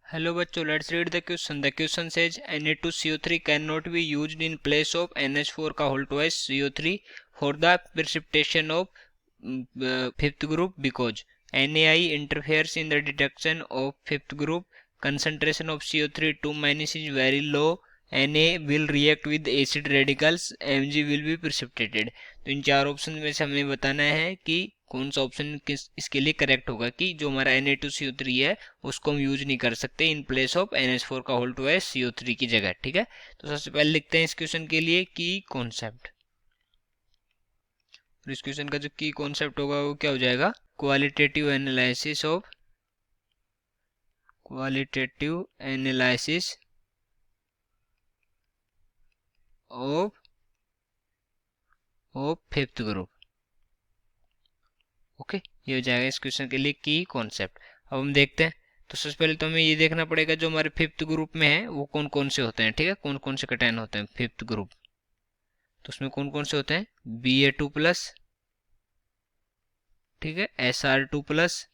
Hello bachcho, let's read the question. The question says Na2CO3 cannot be used in place of NH4 का whole twice CO3 for the precipitation of fifth group because NaI interferes in the detection of fifth group. Concentration of CO3 2- is very low. Na will react with acid radicals. Mg will be precipitated. तो इन चार option में से हमें बताना है कि कौन सा ऑप्शन किस इसके लिए करेक्ट होगा कि जो हमारा Na2CO3 है उसको हम यूज नहीं कर सकते इन प्लेस ऑफ NH4 का होल टू है CO3 की जगह। ठीक है, तो सबसे पहले लिखते हैं इस क्वेश्चन के लिए की कॉन्सेप्ट। इस क्वेश्चन का जो की कॉन्सेप्ट होगा वो क्या हो जाएगा, qualitative analysis of fifth group. Okay, ये हो जाएगा इस क्वेश्चन के लिए की कॉन्सेप्ट। अब हम देखते हैं, तो सबसे पहले तो हमें ये देखना पड़ेगा जो हमारे फिफ्थ ग्रुप में है वो कौन कौन से होते हैं। ठीक है, कौन कौन से कैटायन होते हैं फिफ्थ ग्रुप, तो उसमें कौन कौन से होते हैं, Ba2+, ठीक है, Sr2+,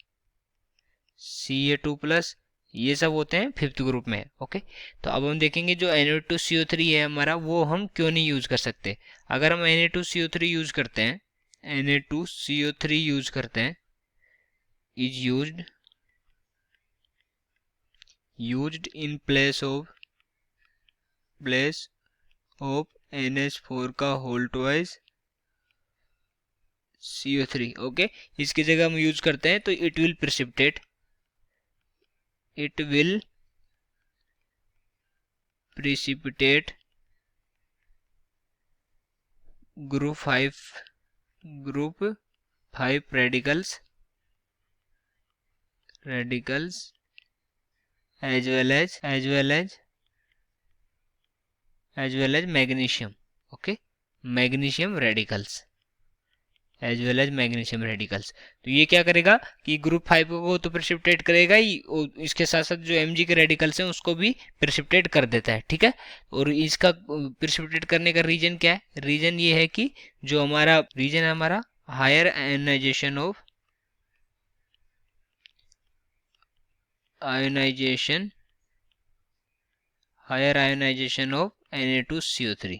Ca2+, ये सब होते हैं फिफ्थ ग्रुप में। ओके, तो अब हम देखेंगे जो Na2CO3 है हमारा वो हम क्यों नहीं यूज कर सकते। अगर हम Na2CO3 यूज करते हैं, Na2CO3 यूज करते हैं, is used in place of NH4 का होल ट्वाइस CO3। ओके, इसकी जगह हम यूज करते हैं तो it will precipitate group 5 radicals as well as magnesium. Okay, magnesium radicals as well as magnesium radicals. तो ये क्या करेगा कि ग्रुप 5 को तो प्रेसिपिटेट करेगा ही, इसके साथ साथ जो Mg के रेडिकल्स हैं उसको भी प्रेसिपिटेट कर देता है। ठीक है, और इसका प्रेसिपिटेट करने का रीजन क्या है, रीजन ये है कि जो हमारा रीजन है हमारा हायर आयोनाइजेशन ऑफ Na2CO3,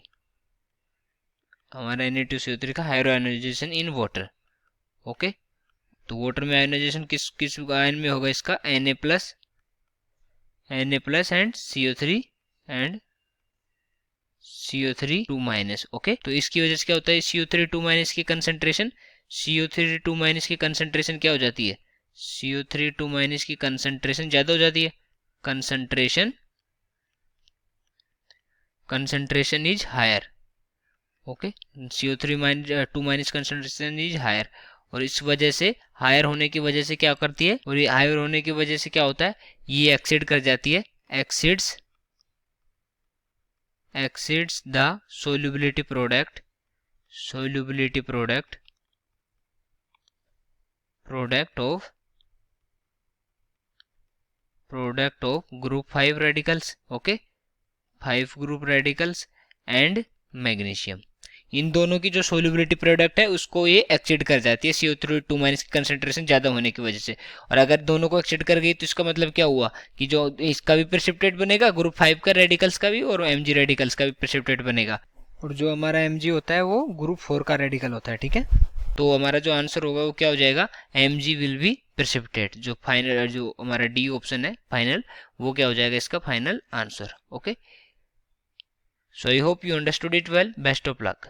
हमारा Na2CO3 का higher ionization in water. Okay, तो वाटर में आयोनाइजेशन किस किस आयन में होगा इसका, Na plus and CO3 2-। Okay, तो इसकी वजह से क्या होता है, CO3 2- की कंसंट्रेशन क्या हो जाती है, CO3 2- की कंसंट्रेशन ज्यादा हो जाती है, concentration is higher. Okay, CO3 2- concentration is higher, और इस वजह से हायर होने की वजह से क्या करती है, और ये हायर होने की वजह से क्या होता है, ये एक्सीड कर जाती है, exceeds the solubility product of group 5 radicals। Okay, 5 group radicals and magnesium, इन दोनों की जो सोल्यूबिलिटी प्रोडक्ट है उसको ये एक्सीड कर जाती है CO3 2- की कंसेंट्रेशन ज्यादा होने की वजह से। और अगर दोनों को एक्सीड कर गई तो इसका मतलब क्या हुआ कि जो इसका भी प्रेसिपिटेट बनेगा ग्रुप 5 का रेडिकल्स का भी, और Mg रेडिकल्स का भी प्रेसिपिटेट बनेगा, और जो हमारा Mg होता है वो ग्रुप 4 का रेडिकल होता है। ठीक है, तो हमारा जो आंसर होगा वो क्या हो जाएगा, Mg विल बी प्रेसिपिटेट, जो फाइनल जो हमारा डी ऑप्शन है फाइनल, वो क्या हो जाएगा इसका final answer. Okay, so I hope you understood it well. Best of luck.